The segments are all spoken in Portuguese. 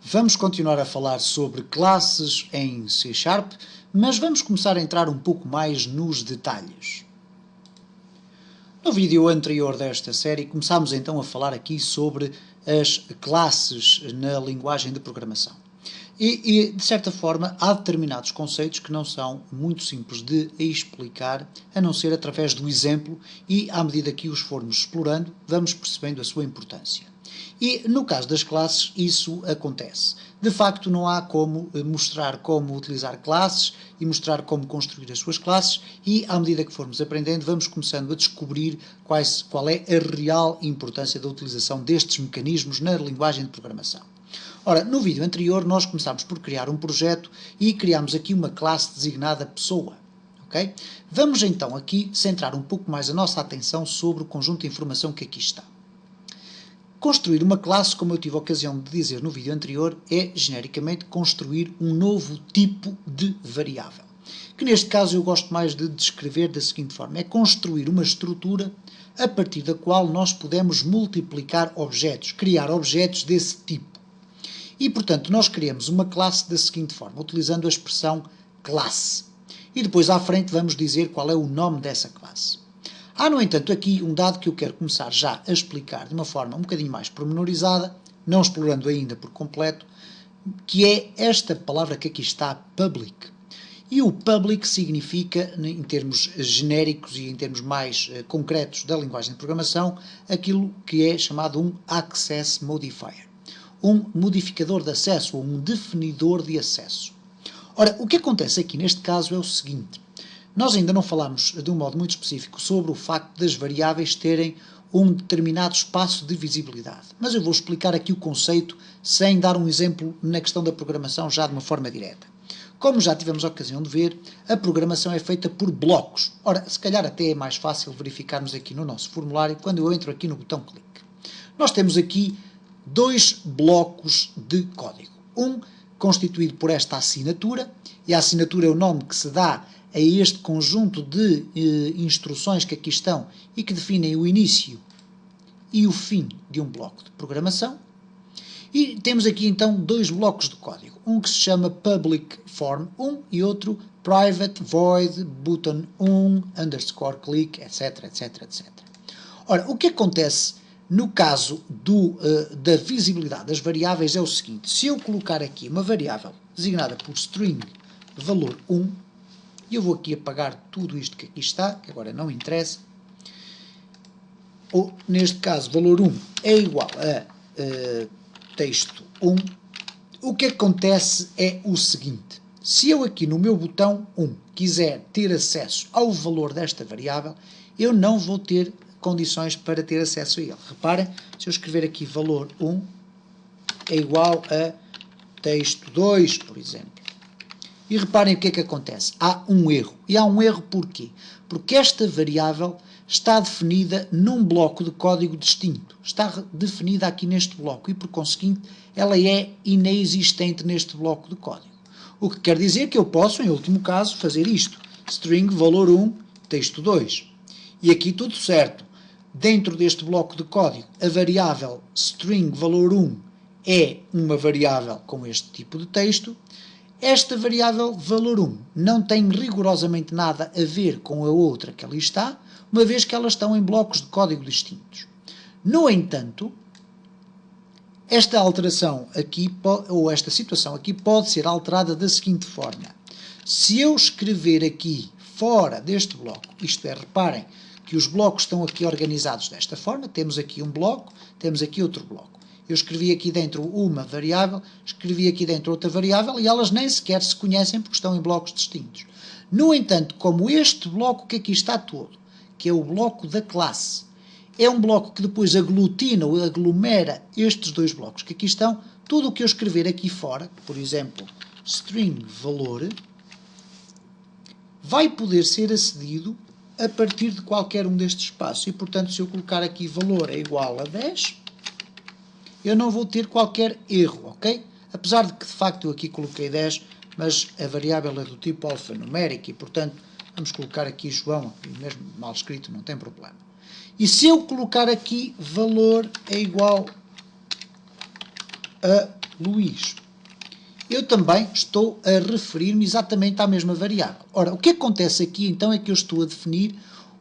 Vamos continuar a falar sobre classes em C#, mas vamos começar a entrar um pouco mais nos detalhes. No vídeo anterior desta série começámos então a falar aqui sobre as classes na linguagem de programação. E de certa forma há determinados conceitos que não são muito simples de explicar, a não ser através do exemplo, e à medida que os formos explorando vamos percebendo a sua importância. E no caso das classes isso acontece. De facto não há como mostrar como utilizar classes e mostrar como construir as suas classes, e à medida que formos aprendendo vamos começando a descobrir qual é a real importância da utilização destes mecanismos na linguagem de programação. Ora, no vídeo anterior nós começámos por criar um projeto e criámos aqui uma classe designada pessoa. Okay? Vamos então aqui centrar um pouco mais a nossa atenção sobre o conjunto de informação que aqui está. Construir uma classe, como eu tive a ocasião de dizer no vídeo anterior, é genericamente construir um novo tipo de variável. Que neste caso eu gosto mais de descrever da seguinte forma: é construir uma estrutura a partir da qual nós podemos multiplicar objetos, criar objetos desse tipo. E, portanto, nós criamos uma classe da seguinte forma, utilizando a expressão classe. E depois à frente vamos dizer qual é o nome dessa classe. Há, no entanto, aqui um dado que eu quero começar já a explicar de uma forma um bocadinho mais pormenorizada, não explorando ainda por completo, que é esta palavra que aqui está, public. E o public significa, em termos genéricos e em termos mais concretos da linguagem de programação, aquilo que é chamado um access modifier. Um modificador de acesso, ou um definidor de acesso. Ora, o que acontece aqui neste caso é o seguinte: nós ainda não falámos de um modo muito específico sobre o facto das variáveis terem um determinado espaço de visibilidade, mas eu vou explicar aqui o conceito sem dar um exemplo na questão da programação já de uma forma direta. Como já tivemos a ocasião de ver, a programação é feita por blocos. Ora, se calhar até é mais fácil verificarmos aqui no nosso formulário quando eu entro aqui no botão clique. Nós temos aqui dois blocos de código. Um constituído por esta assinatura, e a assinatura é o nome que se dá a este conjunto de instruções que aqui estão e que definem o início e o fim de um bloco de programação. E temos aqui então dois blocos de código, um que se chama public form 1 e outro private void button 1 underscore click, etc, etc, etc. Ora, o que acontece no caso da visibilidade das variáveis é o seguinte: se eu colocar aqui uma variável designada por string valor 1, e eu vou aqui apagar tudo isto que aqui está, que agora não interessa, ou neste caso valor 1 é igual a texto 1, o que acontece é o seguinte: se eu aqui no meu botão 1 quiser ter acesso ao valor desta variável, eu não vou ter condições para ter acesso a ele. Reparem, se eu escrever aqui valor 1 é igual a texto 2, por exemplo. E reparem o que é que acontece. Há um erro. E há um erro porquê? Porque esta variável está definida num bloco de código distinto. Está definida aqui neste bloco e, por conseguinte, ela é inexistente neste bloco de código. O que quer dizer que eu posso, em último caso, fazer isto. String valor 1, texto 2. E aqui tudo certo. Dentro deste bloco de código, a variável string valor 1 é uma variável com este tipo de texto. Esta variável valor 1 não tem rigorosamente nada a ver com a outra que ali está, uma vez que elas estão em blocos de código distintos. No entanto, esta alteração aqui, ou esta situação aqui, pode ser alterada da seguinte forma: se eu escrever aqui fora deste bloco, isto é, reparem que os blocos estão aqui organizados desta forma, temos aqui um bloco, temos aqui outro bloco. Eu escrevi aqui dentro uma variável, escrevi aqui dentro outra variável, e elas nem sequer se conhecem porque estão em blocos distintos. No entanto, como este bloco que aqui está todo, que é o bloco da classe, é um bloco que depois aglutina ou aglomera estes dois blocos que aqui estão, tudo o que eu escrever aqui fora, por exemplo, string valor, vai poder ser acedido a partir de qualquer um destes espaços. E, portanto, se eu colocar aqui valor é igual a 10, eu não vou ter qualquer erro, ok? Apesar de que, de facto, eu aqui coloquei 10, mas a variável é do tipo alfanumérico e, portanto, vamos colocar aqui João, mesmo mal escrito, não tem problema. E se eu colocar aqui valor é igual a Luís. Eu também estou a referir-me exatamente à mesma variável. Ora, o que acontece aqui então é que eu estou a definir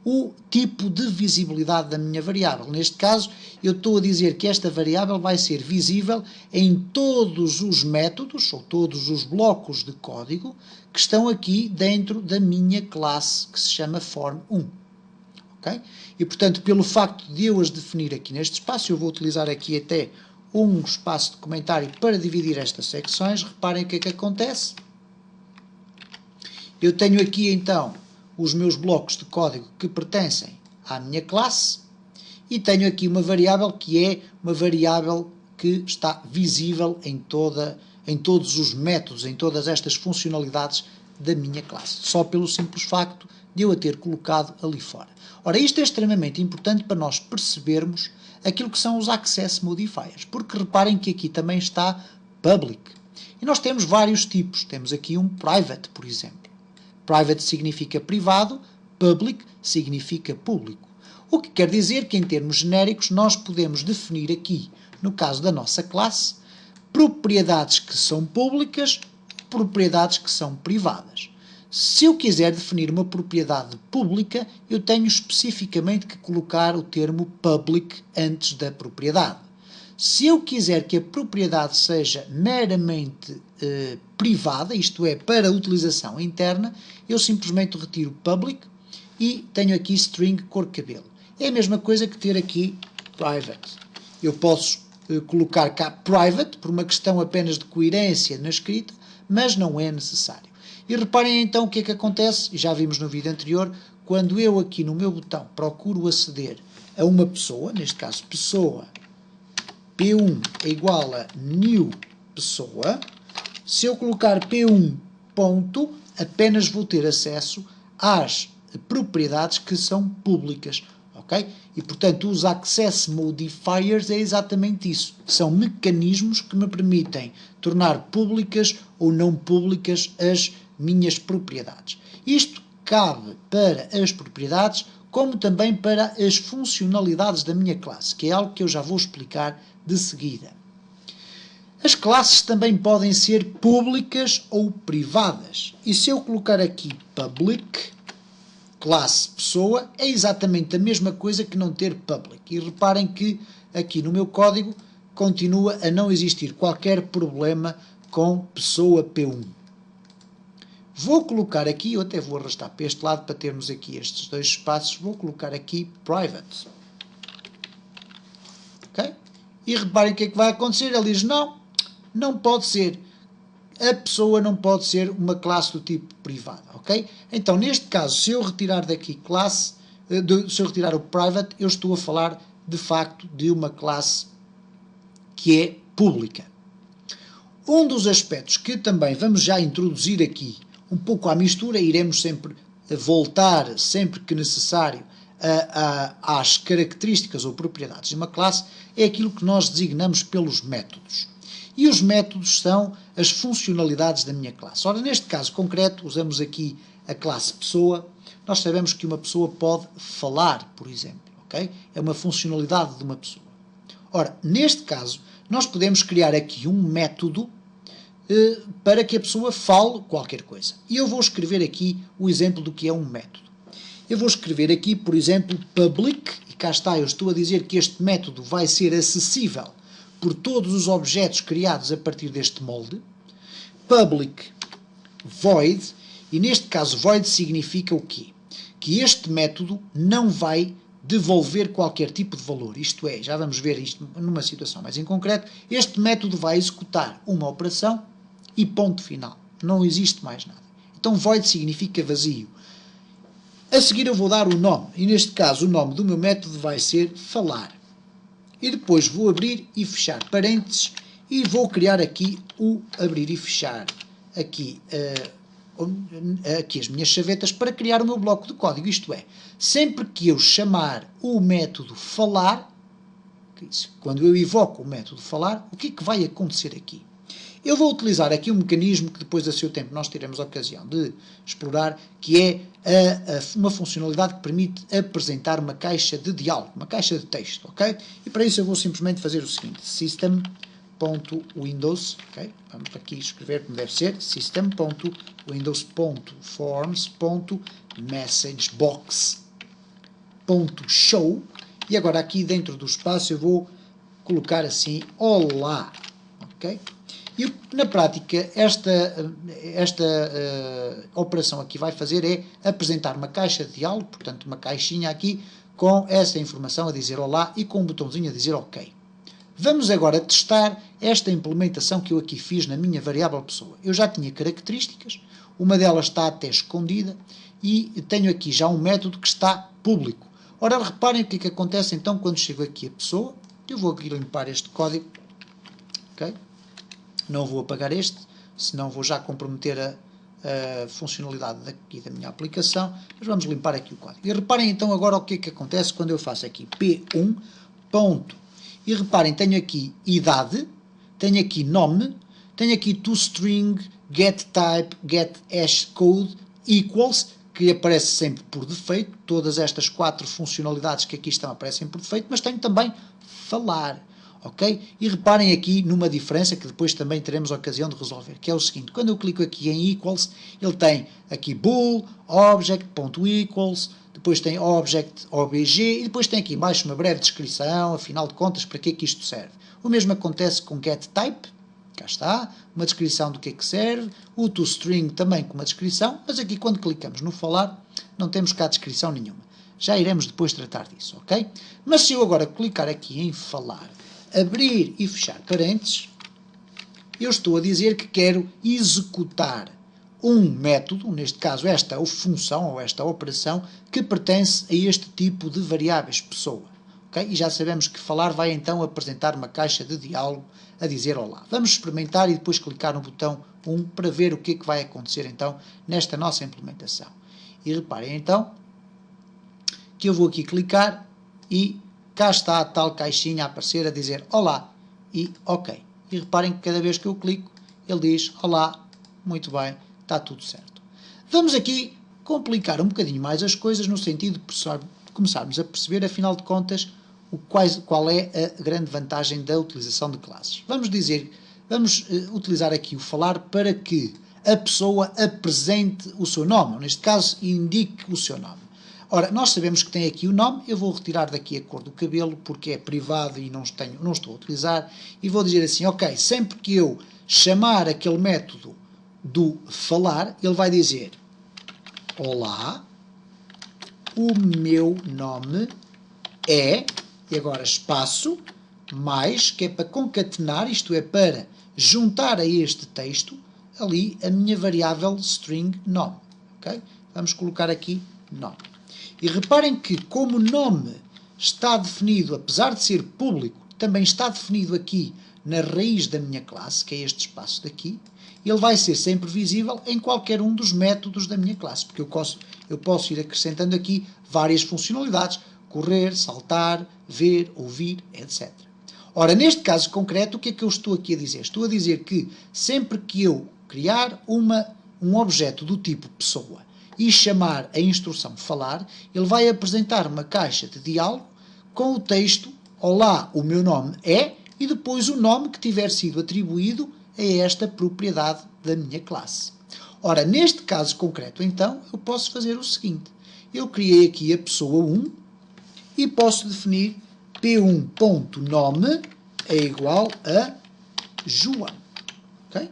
o tipo de visibilidade da minha variável. Neste caso, eu estou a dizer que esta variável vai ser visível em todos os métodos, ou todos os blocos de código, que estão aqui dentro da minha classe, que se chama form1. Okay? E, portanto, pelo facto de eu as definir aqui neste espaço, eu vou utilizar aqui até um espaço de comentário para dividir estas secções. Reparem o que é que acontece. Eu tenho aqui, então, os meus blocos de código que pertencem à minha classe e tenho aqui uma variável que é uma variável que está visível em todos os métodos, em todas estas funcionalidades da minha classe, só pelo simples facto de eu a ter colocado ali fora. Ora, isto é extremamente importante para nós percebermos aquilo que são os Access Modifiers, porque reparem que aqui também está Public. E nós temos vários tipos, temos aqui um Private, por exemplo. Private significa privado, Public significa público. O que quer dizer que, em termos genéricos, nós podemos definir aqui, no caso da nossa classe, propriedades que são públicas, propriedades que são privadas. Se eu quiser definir uma propriedade pública, eu tenho especificamente que colocar o termo public antes da propriedade. Se eu quiser que a propriedade seja meramente privada, isto é, para utilização interna, eu simplesmente retiro public e tenho aqui string cor-cabelo. É a mesma coisa que ter aqui private. Eu posso colocar cá private por uma questão apenas de coerência na escrita, mas não é necessário. E reparem então o que é que acontece, já vimos no vídeo anterior, quando eu aqui no meu botão procuro aceder a uma pessoa, neste caso pessoa, P1 é igual a new pessoa, se eu colocar P1 ponto, apenas vou ter acesso às propriedades que são públicas. Okay? E, portanto, os Access Modifiers é exatamente isso. São mecanismos que me permitem tornar públicas ou não públicas as minhas propriedades. Isto cabe para as propriedades, como também para as funcionalidades da minha classe, que é algo que eu já vou explicar de seguida. As classes também podem ser públicas ou privadas. E se eu colocar aqui public, classe pessoa, é exatamente a mesma coisa que não ter public. E reparem que aqui no meu código continua a não existir qualquer problema com pessoa P1. Vou colocar aqui, eu até vou arrastar para este lado para termos aqui estes dois espaços, vou colocar aqui private. Ok? E reparem o que é que vai acontecer. Ele diz, não pode ser. A pessoa não pode ser uma classe do tipo privada, ok? Então, neste caso, se eu retirar daqui classe, se eu retirar o private, eu estou a falar, de facto, de uma classe que é pública. Um dos aspectos que também vamos já introduzir aqui, um pouco à mistura, iremos sempre voltar, sempre que necessário, às características ou propriedades de uma classe, é aquilo que nós designamos pelos métodos. E os métodos são as funcionalidades da minha classe. Ora, neste caso concreto, usamos aqui a classe pessoa. Nós sabemos que uma pessoa pode falar, por exemplo, ok? É uma funcionalidade de uma pessoa. Ora, neste caso, nós podemos criar aqui um método para que a pessoa fale qualquer coisa. E eu vou escrever aqui o exemplo do que é um método. Eu vou escrever aqui, por exemplo, public, e cá está, eu estou a dizer que este método vai ser acessível por todos os objetos criados a partir deste molde. Public void, e neste caso void significa o quê? Que este método não vai devolver qualquer tipo de valor, isto é, já vamos ver isto numa situação mais em concreto, este método vai executar uma operação e ponto final, não existe mais nada. Então void significa vazio. A seguir eu vou dar o nome, e neste caso o nome do meu método vai ser falar. E depois vou abrir e fechar parênteses e vou criar aqui o abrir e fechar aqui, aqui as minhas chavetas para criar o meu bloco de código. Isto é, sempre que eu chamar o método falar, quando eu invoco o método falar, o que é que vai acontecer aqui? Eu vou utilizar aqui um mecanismo que depois a seu tempo nós teremos a ocasião de explorar, que é uma funcionalidade que permite apresentar uma caixa de diálogo, uma caixa de texto, ok? E para isso eu vou simplesmente fazer o seguinte, system.windows, okay? Vamos aqui escrever como deve ser, system.windows.forms.messagebox.show, e agora aqui dentro do espaço eu vou colocar assim, olá, ok? E na prática esta operação aqui vai fazer é apresentar uma caixa de diálogo, portanto uma caixinha aqui com essa informação a dizer olá e com um botãozinho a dizer ok. Vamos agora testar esta implementação que eu aqui fiz na minha variável pessoa. Eu já tinha características, uma delas está até escondida e tenho aqui já um método que está público. Ora, reparem o que é que acontece então quando chego aqui a pessoa. Eu vou aqui limpar este código, ok? Não vou apagar este, senão vou já comprometer a funcionalidade daqui da minha aplicação, mas vamos limpar aqui o código. E reparem então agora o que é que acontece quando eu faço aqui P1, ponto, e reparem, tenho aqui idade, tenho aqui nome, tenho aqui toString, getType, getHashCode, equals, que aparece sempre por defeito, todas estas 4 funcionalidades que aqui estão aparecem por defeito, mas tenho também falar. Ok? E reparem aqui numa diferença que depois também teremos a ocasião de resolver, que é o seguinte, quando eu clico aqui em equals, ele tem aqui bool, object.equals, depois tem object, obj, e depois tem aqui mais uma breve descrição, afinal de contas, para que é que isto serve. O mesmo acontece com getType, cá está, uma descrição do que é que serve, o toString também com uma descrição, mas aqui quando clicamos no falar, não temos cá descrição nenhuma. Já iremos depois tratar disso, ok? Mas se eu agora clicar aqui em falar, abrir e fechar parênteses, eu estou a dizer que quero executar um método, neste caso esta função ou esta operação, que pertence a este tipo de variáveis pessoa. Okay? E já sabemos que falar vai então apresentar uma caixa de diálogo a dizer olá. Vamos experimentar e depois clicar no botão 1 para ver o que é que vai acontecer então nesta nossa implementação. E reparem então que eu vou aqui clicar e cá está a tal caixinha a aparecer a dizer olá e ok. E reparem que cada vez que eu clico, ele diz olá, muito bem, está tudo certo. Vamos aqui complicar um bocadinho mais as coisas no sentido de começarmos a perceber, afinal de contas, qual é a grande vantagem da utilização de classes. Vamos utilizar aqui o falar para que a pessoa apresente o seu nome, ou neste caso, indique o seu nome. Ora, nós sabemos que tem aqui o nome, eu vou retirar daqui a cor do cabelo, porque é privado e não estou a utilizar, e vou dizer assim, ok, sempre que eu chamar aquele método do falar, ele vai dizer, olá, o meu nome é, e agora espaço, mais, que é para concatenar, isto é, para juntar a este texto, ali a minha variável string nome, ok? Vamos colocar aqui nome. E reparem que, como o nome está definido, apesar de ser público, também está definido aqui na raiz da minha classe, que é este espaço daqui, ele vai ser sempre visível em qualquer um dos métodos da minha classe, porque eu posso ir acrescentando aqui várias funcionalidades, correr, saltar, ver, ouvir, etc. Ora, neste caso concreto, o que é que eu estou aqui a dizer? Estou a dizer que sempre que eu criar um objeto do tipo pessoa e chamar a instrução falar, ele vai apresentar uma caixa de diálogo com o texto olá, o meu nome é, e depois o nome que tiver sido atribuído a esta propriedade da minha classe. Ora, neste caso concreto, então, eu posso fazer o seguinte. Eu criei aqui a pessoa 1 e posso definir p1.nome é igual a João. Ok?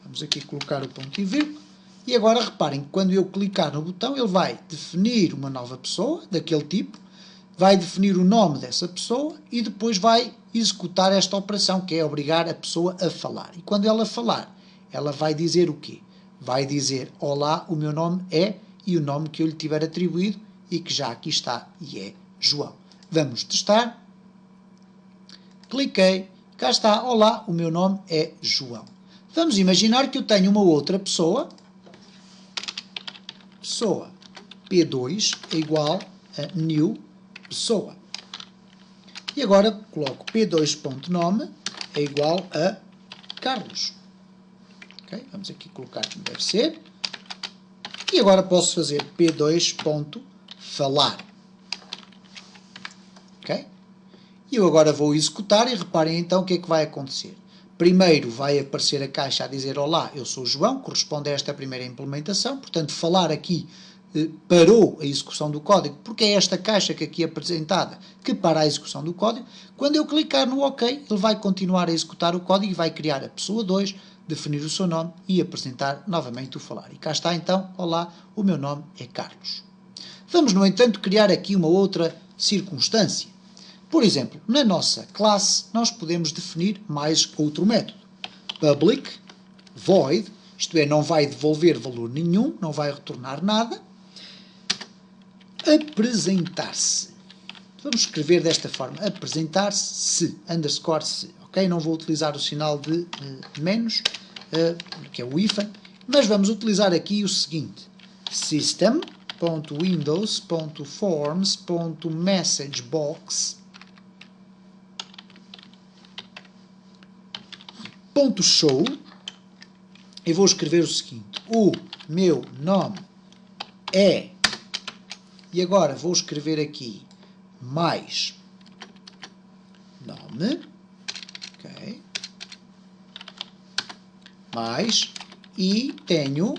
Vamos aqui colocar o ponto e vírgula. E agora reparem que quando eu clicar no botão, ele vai definir uma nova pessoa, daquele tipo, vai definir o nome dessa pessoa e depois vai executar esta operação, que é obrigar a pessoa a falar. E quando ela falar, ela vai dizer o quê? Vai dizer, olá, o meu nome é, e o nome que eu lhe tiver atribuído, e que já aqui está, e é João. Vamos testar. Cliquei, cá está, olá, o meu nome é João. Vamos imaginar que eu tenho uma outra pessoa P2 é igual a new pessoa. E agora coloco p2.nome é igual a Carlos. Okay? Vamos aqui colocar como deve ser. E agora posso fazer p2.falar. Okay? E eu agora vou executar e reparem então o que é que vai acontecer. Primeiro vai aparecer a caixa a dizer olá, eu sou o João, corresponde a esta primeira implementação, portanto falar aqui parou a execução do código, porque é esta caixa que aqui é apresentada que para a execução do código. Quando eu clicar no OK, ele vai continuar a executar o código e vai criar a pessoa 2, definir o seu nome e apresentar novamente o falar. E cá está então, olá, o meu nome é Carlos. Vamos, no entanto, criar aqui uma outra circunstância. Por exemplo, na nossa classe, nós podemos definir mais outro método. Public void, isto é, não vai devolver valor nenhum, não vai retornar nada. Apresentar-se. Vamos escrever desta forma, apresentar-se, underscore se, ok? Não vou utilizar o sinal de menos, que é o hífen, mas vamos utilizar aqui o seguinte, system.windows.forms.messagebox .show, e vou escrever o seguinte, o meu nome é, e agora vou escrever aqui mais nome, ok, mais, e tenho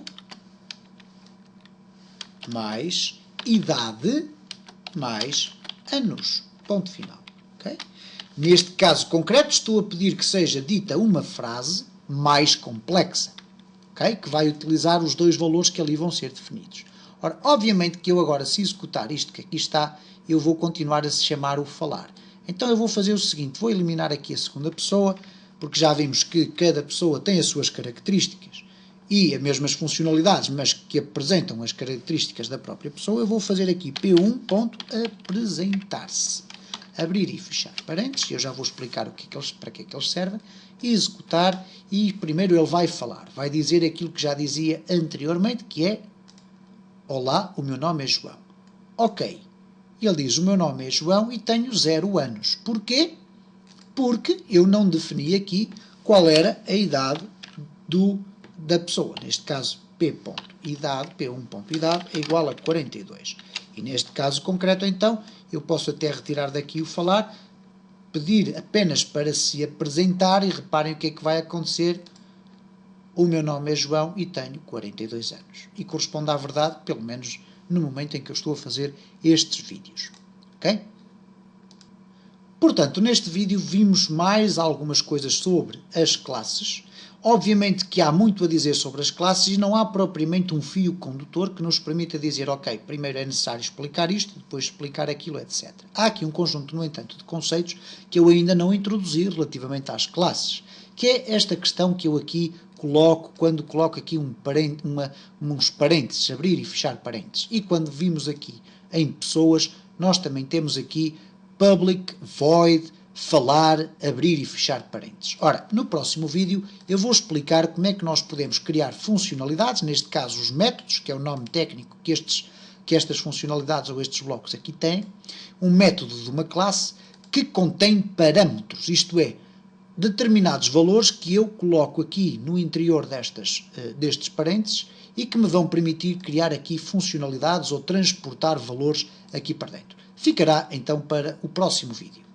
mais idade, mais anos, ponto final, ok? Neste caso concreto estou a pedir que seja dita uma frase mais complexa, ok? Que vai utilizar os dois valores que ali vão ser definidos. Ora, obviamente que eu agora, se executar isto que aqui está, eu vou continuar a se chamar o falar. Então eu vou fazer o seguinte, vou eliminar aqui a segunda pessoa, porque já vimos que cada pessoa tem as suas características e as mesmas funcionalidades, mas que apresentam as características da própria pessoa. Eu vou fazer aqui P1.apresentar-se. Abrir e fechar parênteses, eu já vou explicar para que é que eles servem, e executar, e primeiro ele vai falar, vai dizer aquilo que já dizia anteriormente, que é olá, o meu nome é João. Ok, ele diz o meu nome é João e tenho 0 anos. Porquê? Porque eu não defini aqui qual era a idade da pessoa, neste caso P.idade, P1.idade é igual a 42. E neste caso concreto, então, eu posso até retirar daqui o falar, pedir apenas para se apresentar e reparem o que é que vai acontecer. O meu nome é João e tenho 42 anos. E corresponde à verdade, pelo menos no momento em que eu estou a fazer estes vídeos. Ok? Portanto, neste vídeo vimos mais algumas coisas sobre as classes. Obviamente que há muito a dizer sobre as classes e não há propriamente um fio condutor que nos permita dizer, ok, primeiro é necessário explicar isto, depois explicar aquilo, etc. Há aqui um conjunto, no entanto, de conceitos que eu ainda não introduzi relativamente às classes, que é esta questão que eu aqui coloco, quando coloco aqui uns parênteses, abrir e fechar parênteses. E quando vimos aqui em pessoas, nós também temos aqui public, void, falar, abrir e fechar parênteses. Ora, no próximo vídeo eu vou explicar como é que nós podemos criar funcionalidades, neste caso os métodos, que é o nome técnico que estas funcionalidades ou estes blocos aqui têm, um método de uma classe que contém parâmetros, isto é, determinados valores que eu coloco aqui no interior destes parênteses e que me vão permitir criar aqui funcionalidades ou transportar valores aqui para dentro. Ficará então para o próximo vídeo.